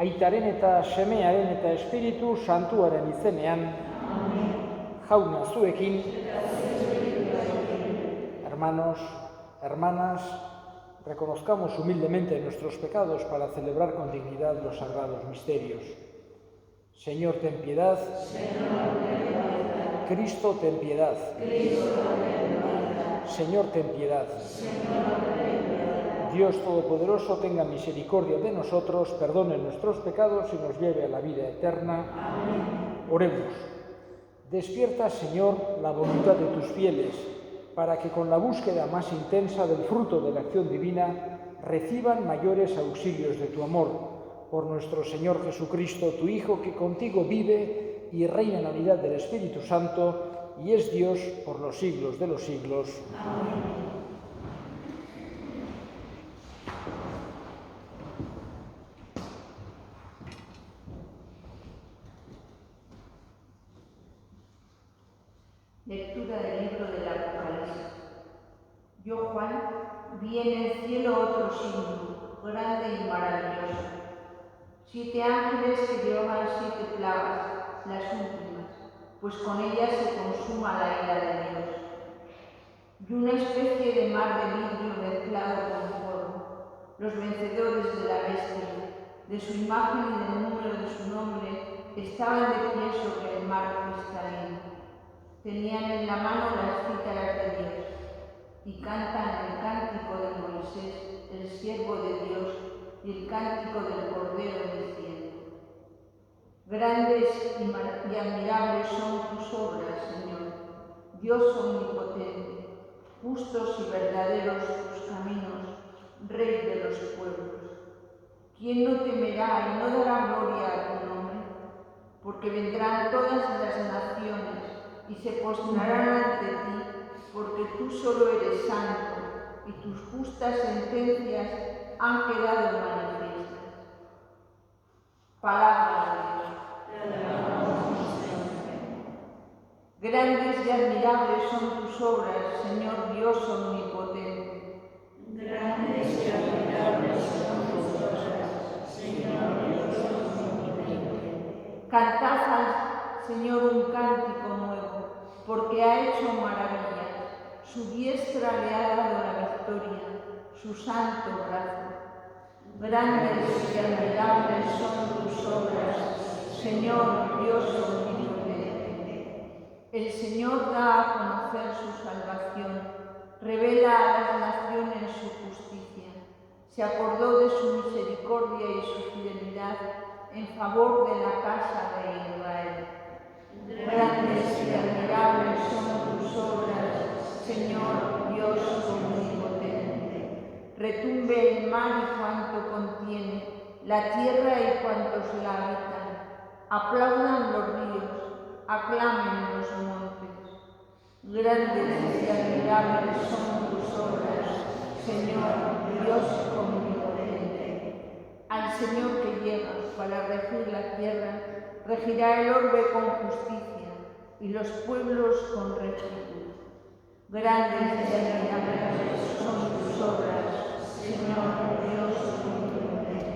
Aitaren eta Semearen eta Espiritu Santuaren izenean, Jauna zuekin, hermanos, hermanas, reconozcamos humildemente nuestros pecados para celebrar con dignidad los sagrados misterios. Señor, ten piedad. Cristo, ten piedad. Señor, ten piedad. Dios Todopoderoso tenga misericordia de nosotros, perdone nuestros pecados y nos lleve a la vida eterna. Amén. Oremos. Despierta, Señor, la voluntad de tus fieles, para que con la búsqueda más intensa del fruto de la acción divina reciban mayores auxilios de tu amor. Por nuestro Señor Jesucristo, tu Hijo, que contigo vive y reina en la unidad del Espíritu Santo, y es Dios por los siglos de los siglos. Amén. Lectura del libro del Apocalipsis. Yo, Juan, vi en el cielo otro signo, grande y maravilloso. 7 ángeles que llevaban 7 plagas, las últimas, pues con ellas se consuma la ira de Dios. Y una especie de mar de vidrio mezclado con fuego. Los vencedores de la bestia, de su imagen y del número de su nombre, estaban de pie sobre el mar cristalino. Tenían en la mano las cítaras de Dios y cantan el cántico de Moisés, el siervo de Dios, y el cántico del Cordero diciendo: Grandes y admirables son tus obras, Señor, Dios omnipotente, justos y verdaderos tus caminos, Rey de los pueblos. ¿Quién no temerá y no dará gloria a tu nombre? Porque vendrán todas las naciones y se postrarán ante ti, porque tú solo eres santo, y tus justas sentencias han quedado manifiestas. Palabra de Dios. Grandes y admirables son tus obras, Señor Dios omnipotente. Grandes y admirables son tus obras, Señor Dios omnipotente. Cantad al Señor un cántico nuevo, porque ha hecho maravillas. Su diestra le ha dado la victoria, su santo brazo. Grandes y admirables son tus obras, Señor Dios omnipotente. El Señor da a conocer su salvación, revela a las naciones su justicia. Se acordó de su misericordia y su fidelidad en favor de la casa de Israel. Grandes y admirables son tus obras, Señor Dios omnipotente. Retumbe el mar y cuanto contiene, la tierra y cuantos la habitan. Aplaudan los ríos, aclamen los montes. Grandes y admirables son tus obras, Señor Dios omnipotente. Al Señor que llega para regir la tierra, regirá el orbe con justicia y los pueblos con rectitud. Grandes y admirables son tus obras, Señor Dios omnipotente.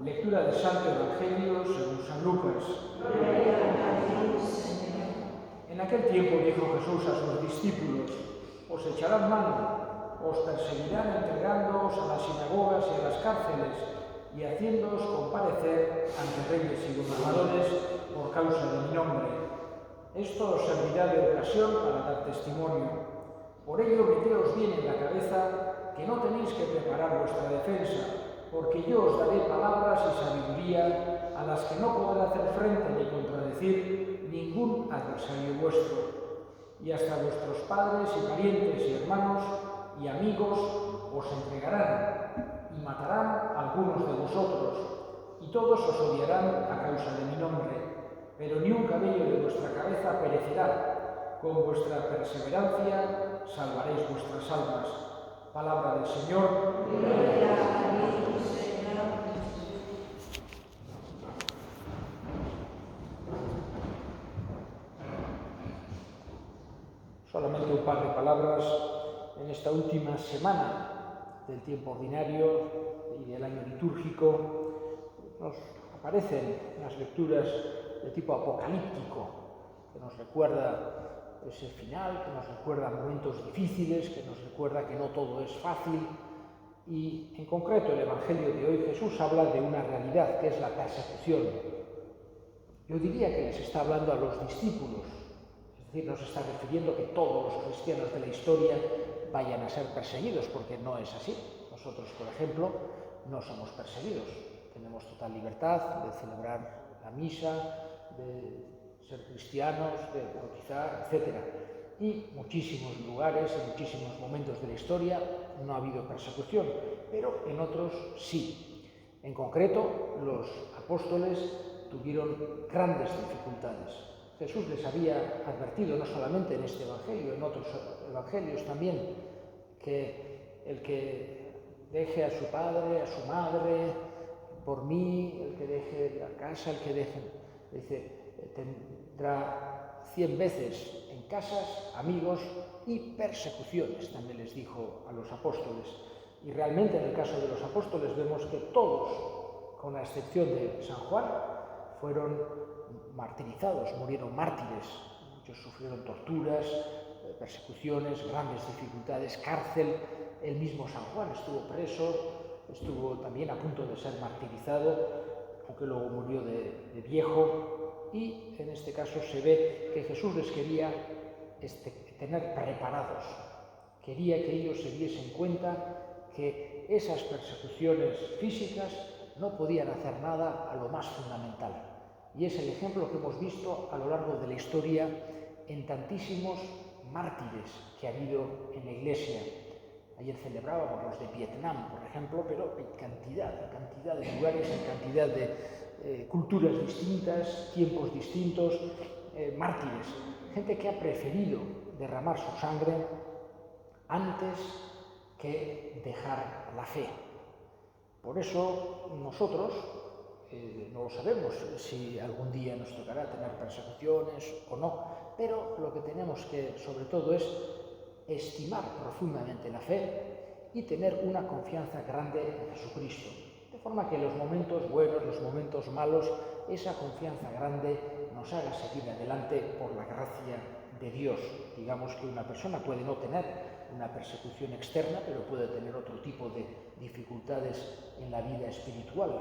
Lectura del Santo Evangelio según San Lucas. En aquel tiempo dijo Jesús a sus discípulos: os echarán mano, os perseguirán entregándoos a las sinagogas y a las cárceles y haciéndoos comparecer ante reyes y gobernadores por causa de mi nombre. Esto os servirá de ocasión para dar testimonio. Por ello meteos bien en la cabeza que no tenéis que preparar vuestra defensa, porque yo os daré palabras y sabiduría a las que no podrá hacer frente ni contradecir ningún adversario vuestro. Y hasta vuestros padres y parientes y hermanos y amigos os entregarán, y matarán a algunos de vosotros, y todos os odiarán a causa de mi nombre, pero ni un cabello de vuestra cabeza perecerá. Con vuestra perseverancia salvaréis vuestras almas. Palabra del Señor. Gloria a ti, Señor. Solamente un par de palabras en esta última semana del tiempo ordinario y del año litúrgico. Nos aparecen unas lecturas de tipo apocalíptico que nos recuerda ese final, que nos recuerda momentos difíciles, que nos recuerda que no todo es fácil. Y en concreto el Evangelio de hoy Jesús habla de una realidad que es la persecución. Yo diría que les está hablando a los discípulos, es decir, no se está refiriendo que todos los cristianos de la historia vayan a ser perseguidos, porque no es así. Nosotros, por ejemplo, no somos perseguidos. Tenemos total libertad de celebrar la misa, de ser cristianos, de bautizar, etc. Y muchísimos lugares, en muchísimos momentos de la historia no ha habido persecución, pero en otros sí. En concreto, los apóstoles tuvieron grandes dificultades. Jesús les había advertido, no solamente en este Evangelio, en otros Evangelios también, que el que deje a su padre, a su madre, por mí, el que deje la casa, el que deje, dice, tendrá 100 veces en casas, amigos y persecuciones, también les dijo a los apóstoles. Y realmente en el caso de los apóstoles vemos que todos, con la excepción de San Juan, fueron martirizados, murieron mártires. Muchos sufrieron torturas, persecuciones, grandes dificultades, cárcel. El mismo San Juan estuvo preso, estuvo también a punto de ser martirizado, aunque luego murió de viejo. Y en este caso se ve que Jesús les quería tener preparados. Quería que ellos se diesen cuenta que esas persecuciones físicas no podían hacer nada a lo más fundamental. Y es el ejemplo que hemos visto a lo largo de la historia en tantísimos mártires que ha habido en la Iglesia. Ayer celebrábamos los de Vietnam, por ejemplo, pero hay cantidad de lugares, hay cantidad de culturas distintas, tiempos distintos, mártires. Gente que ha preferido derramar su sangre antes que dejar la fe. Por eso nosotros no lo sabemos si algún día nos tocará tener persecuciones o no, pero lo que tenemos que sobre todo es estimar profundamente la fe y tener una confianza grande en Jesucristo. De forma que en los momentos buenos, los momentos malos, esa confianza grande nos haga seguir adelante por la gracia de Dios. Digamos que una persona puede no tener una persecución externa, pero puede tener otro tipo de dificultades en la vida espiritual,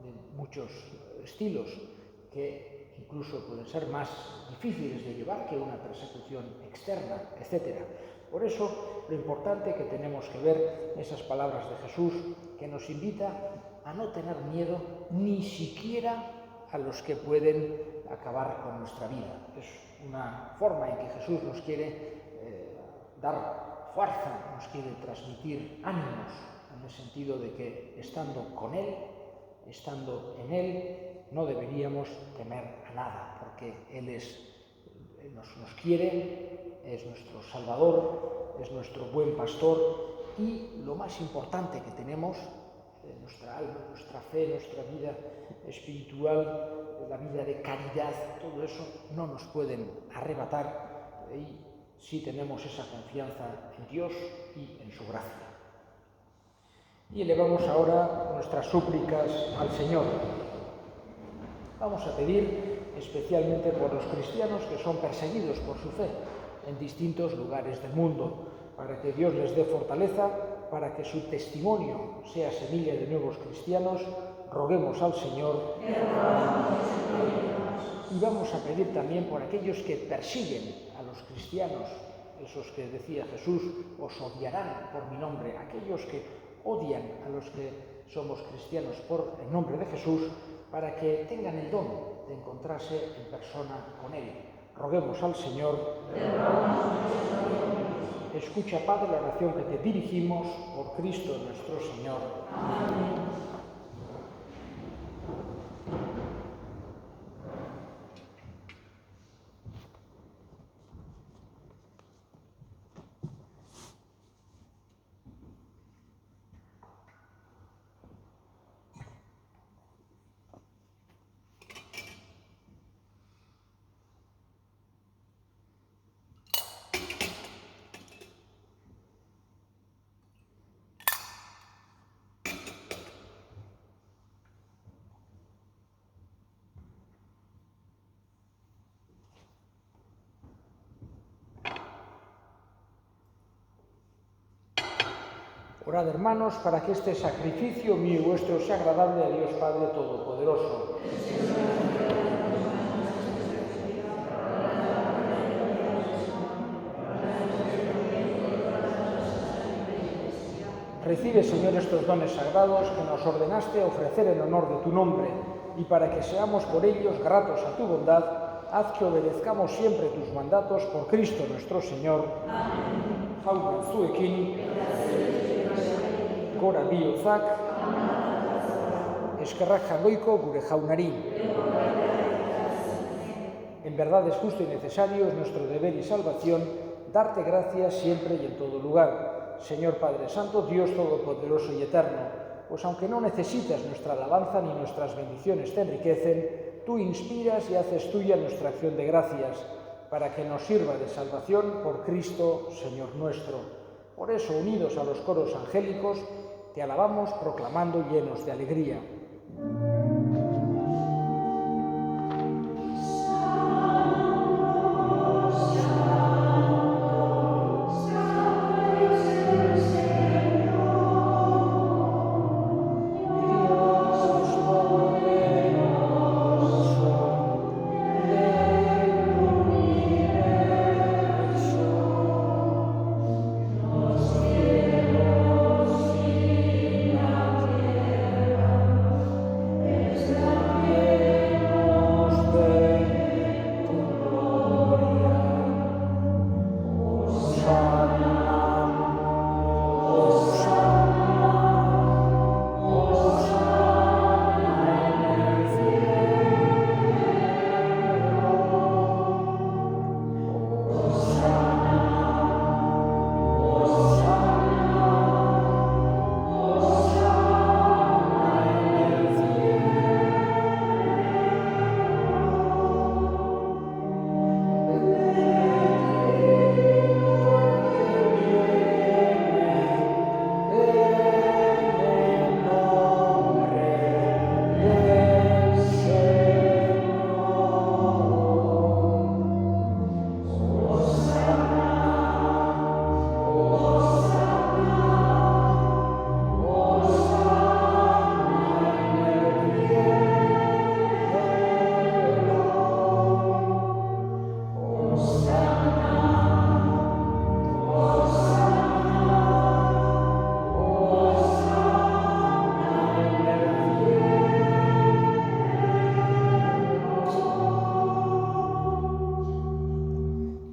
de muchos estilos, que incluso pueden ser más difíciles de llevar que una persecución externa, etc. Por eso, lo importante que tenemos que ver esas palabras de Jesús, que nos invita a no tener miedo ni siquiera a los que pueden acabar con nuestra vida. Es una forma en que Jesús nos quiere dar fuerza, nos quiere transmitir ánimos, en el sentido de que estando con Él, estando en Él, no deberíamos temer a nada, porque Él nos quiere, es nuestro Salvador, es nuestro buen pastor, y lo más importante que tenemos, nuestra alma, nuestra fe, nuestra vida espiritual, la vida de caridad, todo eso no nos pueden arrebatar, y sí tenemos esa confianza en Dios y en su gracia. Y elevamos ahora nuestras súplicas al Señor. Vamos a pedir especialmente por los cristianos que son perseguidos por su fe en distintos lugares del mundo, para que Dios les dé fortaleza, para que su testimonio sea semilla de nuevos cristianos. Roguemos al Señor. Y vamos a pedir también por aquellos que persiguen a los cristianos, esos que decía Jesús, os odiarán por mi nombre, aquellos que odian a los que somos cristianos por el nombre de Jesús, para que tengan el don de encontrarse en persona con Él. Roguemos al Señor. Escucha, Padre, la oración que te dirigimos por Cristo nuestro Señor. Amén. Orad, hermanos, para que este sacrificio mío y vuestro sea agradable a Dios Padre Todopoderoso. Recibe, Señor, estos dones sagrados que nos ordenaste ofrecer en honor de tu nombre, y para que seamos por ellos gratos a tu bondad, haz que obedezcamos siempre tus mandatos por Cristo nuestro Señor. Amén. Jaun zuekin, gora bihotzak, eskerrak jagoiko gure jaunari. En verdad es justo y necesario, es nuestro deber y salvación, darte gracias siempre y en todo lugar. Señor Padre Santo, Dios Todopoderoso y Eterno, pues aunque no necesitas nuestra alabanza ni nuestras bendiciones te enriquecen, tú inspiras y haces tuya nuestra acción de gracias, para que nos sirva de salvación por Cristo, Señor nuestro. Por eso, unidos a los coros angélicos, te alabamos proclamando llenos de alegría.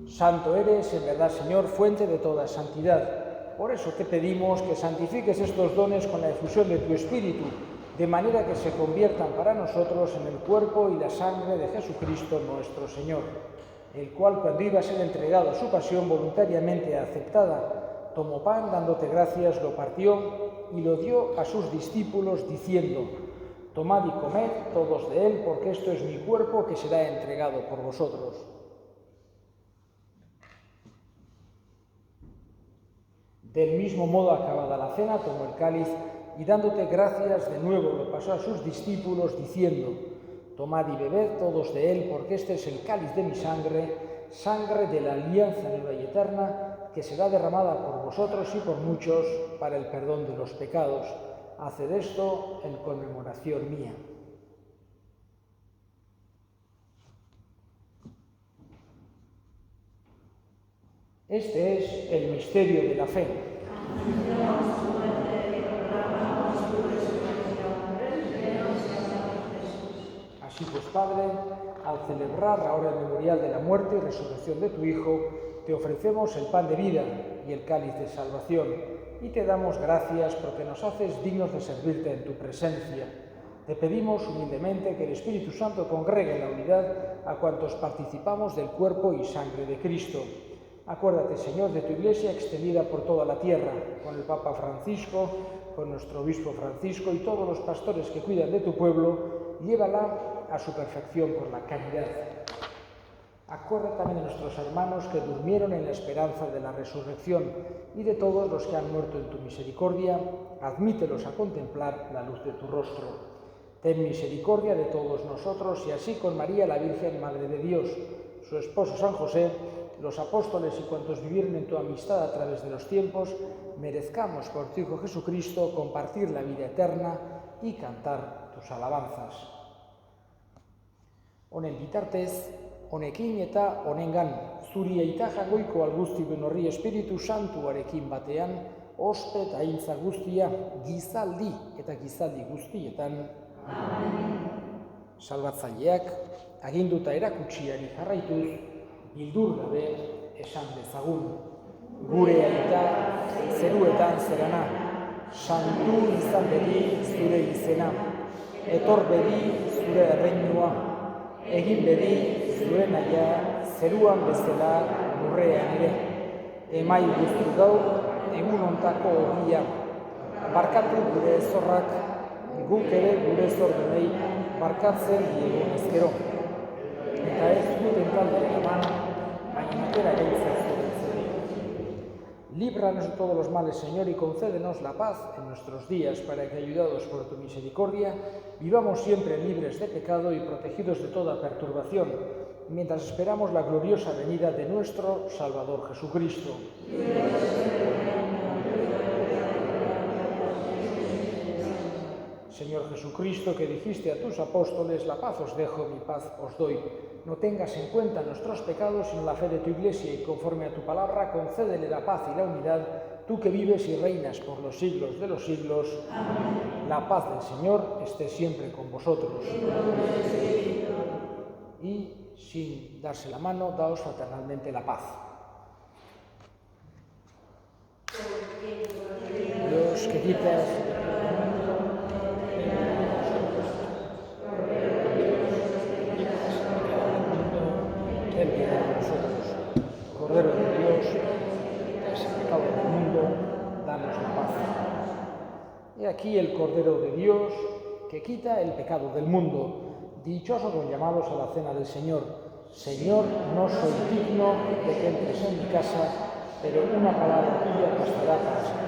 Santo eres, en verdad, Señor, fuente de toda santidad. Por eso te pedimos que santifiques estos dones con la efusión de tu Espíritu, de manera que se conviertan para nosotros en el cuerpo y la sangre de Jesucristo nuestro Señor, el cual, cuando iba a ser entregado a su pasión voluntariamente aceptada, tomó pan, dándote gracias, lo partió y lo dio a sus discípulos, diciendo: tomad y comed todos de él, porque esto es mi cuerpo que será entregado por vosotros. Del mismo modo, acabada la cena, tomó el cáliz y dándote gracias de nuevo lo pasó a sus discípulos, diciendo: tomad y bebed todos de él, porque este es el cáliz de mi sangre, sangre de la alianza nueva y eterna, que será derramada por vosotros y por muchos para el perdón de los pecados. Haced esto en conmemoración mía. Este es el misterio de la fe. Así pues, Padre, al celebrar ahora el memorial de la muerte y resurrección de tu Hijo, te ofrecemos el pan de vida y el cáliz de salvación, y te damos gracias porque nos haces dignos de servirte en tu presencia. Te pedimos humildemente que el Espíritu Santo congregue en la unidad a cuantos participamos del cuerpo y sangre de Cristo. Acuérdate, Señor, de tu Iglesia extendida por toda la tierra, con el Papa Francisco, con nuestro Obispo Francisco y todos los pastores que cuidan de tu pueblo, llévala a su perfección por la caridad. Acuérdate también de nuestros hermanos que durmieron en la esperanza de la resurrección y de todos los que han muerto en tu misericordia, admítelos a contemplar la luz de tu rostro. Ten misericordia de todos nosotros y así con María, la Virgen Madre de Dios, su esposo San José, los apóstoles y cuantos vivieron en tu amistad a través de los tiempos, merezcamos por tu Hijo Jesucristo compartir la vida eterna y cantar tus alabanzas. Honen bitartez, honekin eta honengan, zuri aita jagoiko alguztibuen horri Espiritu Santuarekin batean, ospe eta hiltza guztia, gizaldi eta gizaldi guztietan. Amen. Salbatzaileak, aginduta erakutsiari jarraituz, bildur gabe esan dezagun. Gure aita zeruetan zerana, santu izan bedi zure izena, etor bedi zure erreinua, egin bedi zure nahia zeruan bezala lurrean ere. Emai guztu gaur, egun ontako ogia, barkatu gure zorrak, guk ere gure zordunei barkatzen diegun ezkero. Eta ez duten talde eman, baina atera gaitzak zure. Líbranos de todos los males, Señor, y concédenos la paz en nuestros días, para que, ayudados por tu misericordia, vivamos siempre libres de pecado y protegidos de toda perturbación, mientras esperamos la gloriosa venida de nuestro Salvador Jesucristo. Señor Jesucristo, que dijiste a tus apóstoles, la paz os dejo, mi paz os doy. No tengas en cuenta nuestros pecados, sino la fe de tu Iglesia, y conforme a tu palabra, concédele la paz y la unidad, tú que vives y reinas por los siglos de los siglos. Amén. La paz del Señor esté siempre con vosotros. Y, sin darse la mano, daos fraternalmente la paz. Dios, que quitas ten piedad de nosotros. Cordero de Dios, quitas el pecado del mundo, danos la paz. He aquí el Cordero de Dios, que quita el pecado del mundo. Dichosos los llamados a la cena del Señor. Señor, no soy digno de que entres en mi casa, pero una palabra tuya bastará para siempre.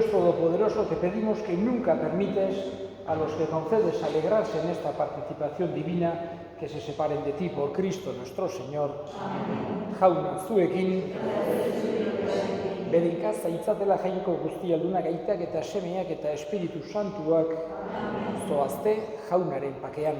Dios Todopoderoso, te pedimos que nunca permites a los que concedes alegrarse en esta participación divina que se separen de ti por Cristo nuestro Señor. Amén. Jauna zuekin, bedinka zaitzatela jainko guzti aldunak aitak eta semeak eta Espiritu Santuak zoazte jaunaren pakean.